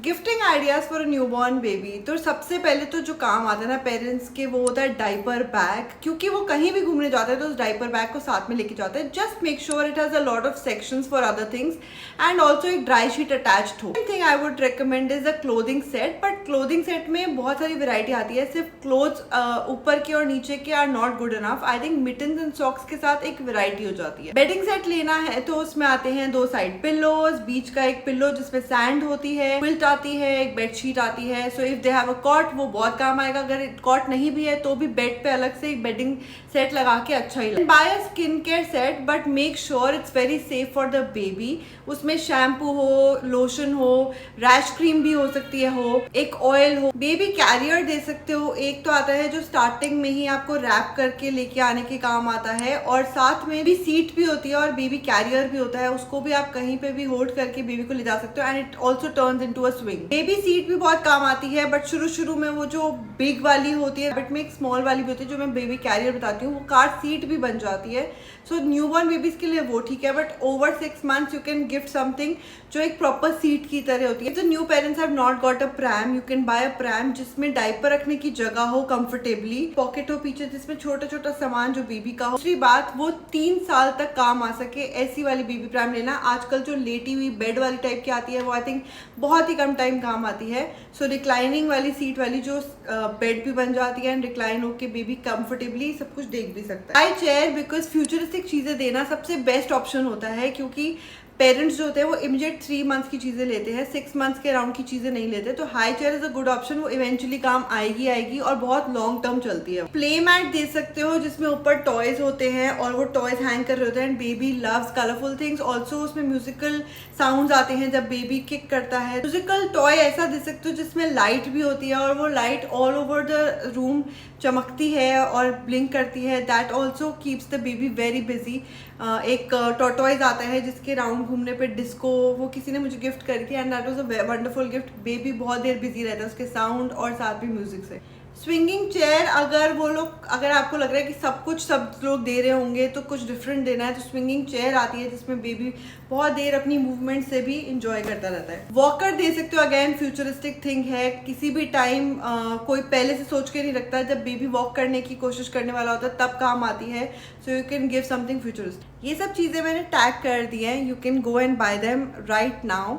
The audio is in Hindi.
Gifting ideas for a newborn baby. तो सबसे पहले तो जो काम आता है ना पेरेंट्स के, वो होता है डाइपर बैग। क्योंकि वो कहीं भी घूमने जाते हैं तो उस डाइपर बैग को साथ में लेके जाते हैं। Just make sure it has a lot of sections for other things and also एक ड्राई शीट अटैच्ड हो। Thing I would recommend is a clothing set, but clothing set में बहुत सारी वेरायटी आती है। सिर्फ क्लोथ्स ऊपर के और नीचे के are not good enough. I think mittens and socks के साथ एक वेरायटी हो जाती है। बेडिंग सेट लेना है तो उसमें आते हैं 2 साइड पिल्लोज, बीच का एक पिल्लो जिसमें सैंड होती है, क्विल्ट आती है, एक बेडशीट आती है। So if they have a cot वो बहुत काम आएगा। अगर कॉट नहीं भी है तो भी बेड पे अलग से एक बेडिंग सेट लगा के अच्छा ही लगेगा। Buy a skin care set, but make sure it's very safe for the baby. उसमें शैम्पू हो, लोशन हो, रैश क्रीम भी हो सकती है, हो एक ऑयल हो। बेबी कैरियर दे सकते हो। एक तो आता है जो स्टार्टिंग में ही आपको रैप करके लेके आने के काम आता है, और साथ में भी सीट भी होती है और बेबी कैरियर भी होता है। उसको भी आप कहीं पे भी होल्ड करके बेबी को ले जा सकते हो and it also turns into a swing. Baby seat भी बहुत काम आती है, बट शुरू में वो जो बिग वाली होती है, बट में एक स्मॉल वाली भी होती है जो मैं बेबी कैरियर बताती हूँ, वो कार सीट भी बन जाती है। सो न्यूबॉर्न बेबीज के लिए वो ठीक है, but over 6 months you can gift something जो एक प्रॉपर सीट की तरह होती है। तो new parents have not got a pram, you can buy a pram जिसमें डायपर रखने की जगह हो, कंफर्टेबली पॉकेट हो पीछे जिसमें छोटा छोटा सामान जो बेबी का हो। दूसरी बात, वो 3 साल तक काम आ सके, ऐसी वाली बेबी प्रैम लेना। आजकल जो लेटी हुई बेड वाली टाइप की आती है वो आई थिंक बहुत ही कम टाइम काम आती है। सो रिक्लाइनिंग वाली सीट वाली जो बेड भी बन जाती है एंड रिक्लाइन होके बेबी कंफर्टेबली सब कुछ देख भी सकता है। हाई चेयर, बिकॉज फ्यूचरिस्टिक चीजें देना सबसे बेस्ट ऑप्शन होता है, क्योंकि पेरेंट्स जो होते हैं वो इमीडिएट 3 months की चीजें लेते हैं, 6 months के अराउंड की चीजें नहीं लेते। तो high chair is a good option. वो इवेंचुअली काम आएगी और बहुत लॉन्ग टर्म चलती है। प्ले मैट दे सकते हो जिसमें ऊपर टॉयज होते हैं और वो टॉयज हैंग कर रहे होते हैं। Baby loves colourful things. Also उसमें म्यूजिकल साउंड्स आते हैं जब बेबी किक करता है। म्यूजिकल टॉय ऐसा दे सकते हो जिसमें लाइट भी होती है और वो light all over the room चमकती है और ब्लिंक करती है। That also keeps the baby very busy. एक टॉर्टॉइज आता है जिसके राउंड घूमने पे डिस्को, वो किसी ने मुझे गिफ्ट करी थी and that was a wonderful gift. Baby बहुत देर बिजी रहता है उसके साउंड और साथ भी म्यूजिक से। स्विंगिंग चेयर, अगर आपको लग रहा है कि सब लोग दे रहे होंगे तो कुछ डिफरेंट देना है, तो स्विंगिंग चेयर आती है जिसमें बेबी बहुत देर अपनी मूवमेंट से भी इंजॉय करता रहता है। वॉकर दे सकते हो, अगेन फ्यूचरिस्टिक थिंग है। किसी भी टाइम कोई पहले से सोच के नहीं रखता, जब बेबी वॉक करने की कोशिश करने वाला होता है तब काम आती है। So you can give something futuristic. ये सब चीजें मैंने टैग कर दी हैं, you can go and bye them right now.